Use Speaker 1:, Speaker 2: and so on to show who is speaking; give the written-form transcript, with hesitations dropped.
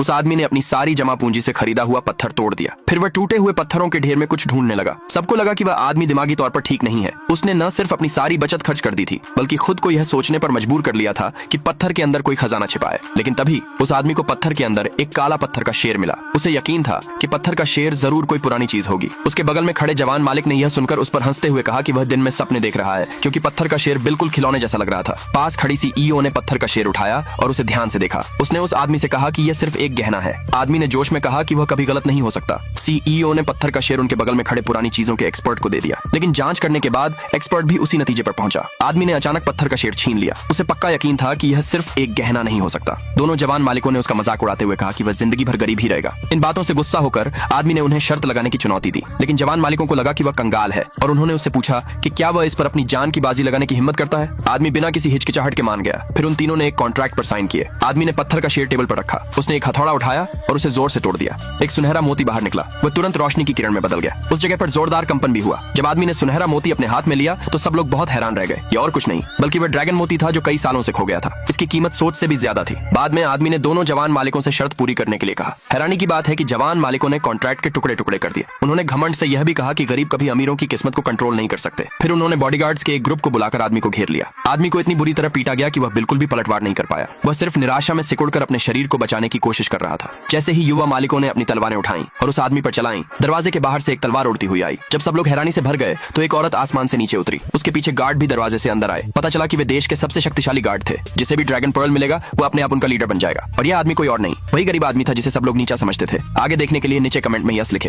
Speaker 1: उस आदमी ने अपनी सारी जमा पूंजी से खरीदा हुआ पत्थर तोड़ दिया। फिर वह टूटे हुए पत्थरों के ढेर में कुछ ढूंढने लगा। सबको लगा कि वह आदमी दिमागी तौर पर ठीक नहीं है। उसने न सिर्फ अपनी सारी बचत खर्च कर दी थी, बल्कि खुद को यह सोचने पर मजबूर कर लिया था कि पत्थर के अंदर कोई खजाना छिपा है। लेकिन तभी उस आदमी को पत्थर के अंदर एक काला पत्थर का शेर मिला। उसे यकीन था कि पत्थर का शेर जरूर कोई पुरानी चीज होगी। उसके बगल में खड़े जवान मालिक ने यह सुनकर उस पर हंसते हुए कहा कि वह दिन में सपने देख रहा है, क्योंकि पत्थर का शेर बिल्कुल खिलौने जैसा लग रहा था। पास खड़ी सीईओ ने पत्थर का शेर उठाया और उसे ध्यान से देखा। उसने उस आदमी से कहा कि यह सिर्फ एक गहना है। आदमी ने जोश में कहा कि वह कभी गलत नहीं हो सकता। सीईओ ने पत्थर का शेर उनके बगल में खड़े पुरानी चीजों के एक्सपर्ट को दे दिया, लेकिन जांच करने के बाद एक्सपर्ट भी उसी नतीजे पर पहुंचा। आदमी ने अचानक पत्थर का शेर छीन लिया। उसे पक्का यकीन था कि यह सिर्फ एक गहना नहीं हो सकता। दोनों जवान मालिकों ने उसका मजाक उड़ाते हुए कहा कि वह जिंदगी भर गरीब ही रहेगा। इन बातों से गुस्सा होकर आदमी ने उन्हें शर्त लगाने की चुनौती दी, लेकिन जवान मालिकों को लगा कि वह कंगाल है और उन्होंने उससे पूछा कि क्या वह इस पर अपनी जान की बाजी लगाने की हिम्मत करता है। आदमी बिना किसी हिचकिचाहट के मान गया। फिर उन तीनों ने एक कॉन्ट्रैक्ट पर साइन किए। आदमी ने पत्थर का शेर टेबल पर रखा। उसने एक हथौड़ा उठाया और उसे जोर से तोड़ दिया। एक सुनहरा मोती बाहर निकला। वह तुरंत रोशनी की किरण में बदल गया। उस जगह पर जोरदार कंपन भी हुआ। जब आदमी ने सुनहरा मोती अपने हाथ में लिया तो सब लोग बहुत हैरान रह गए। ये और कुछ नहीं बल्कि वह ड्रैगन मोती था जो कई सालों से खो गया था। इसकी कीमत सोच से भी ज्यादा थी। बाद में आदमी ने दोनों जवान मालिकों से शर्त पूरी करने के लिए कहा। हैरानी की बात है कि जवान मालिकों ने कॉन्ट्रैक्ट के टुकड़े टुकड़े कर दिए। उन्होंने घमंड से यह भी कहा कि गरीब कभी अमीरों की किस्मत को कंट्रोल नहीं कर सकते। फिर उन्होंने बॉडीगार्ड्स के एक ग्रुप को बुलाकर आदमी को घेर लिया। आदमी को इतनी बुरी तरह पीटा गया कि वह बिल्कुल भी पलटवार नहीं कर पाया। वह सिर्फ निराशा में सिकुड़कर अपने शरीर को बचाने की कोशिश कर रहा था। जैसे ही युवा मालिकों ने अपनी तलवारें उठाई और उस आदमी पर चलाईं, दरवाजे के बाहर से एक तलवार उड़ती हुई आई। जब सब लोग हैरानी से भर गए तो एक औरत आसमान से नीचे उतरी। उसके पीछे गार्ड भी दरवाजे से अंदर आए। पता चला कि वे देश के सबसे शक्तिशाली गार्ड थे। जिसे भी ड्रैगन पर्ल मिलेगा वो अपने आप उनका लीडर बन जाएगा। और यह आदमी कोई और नहीं, वही गरीब आदमी था जिसे सब लोग नीचा समझते थे। आगे देखने के लिए नीचे कमेंट में यस लिखे।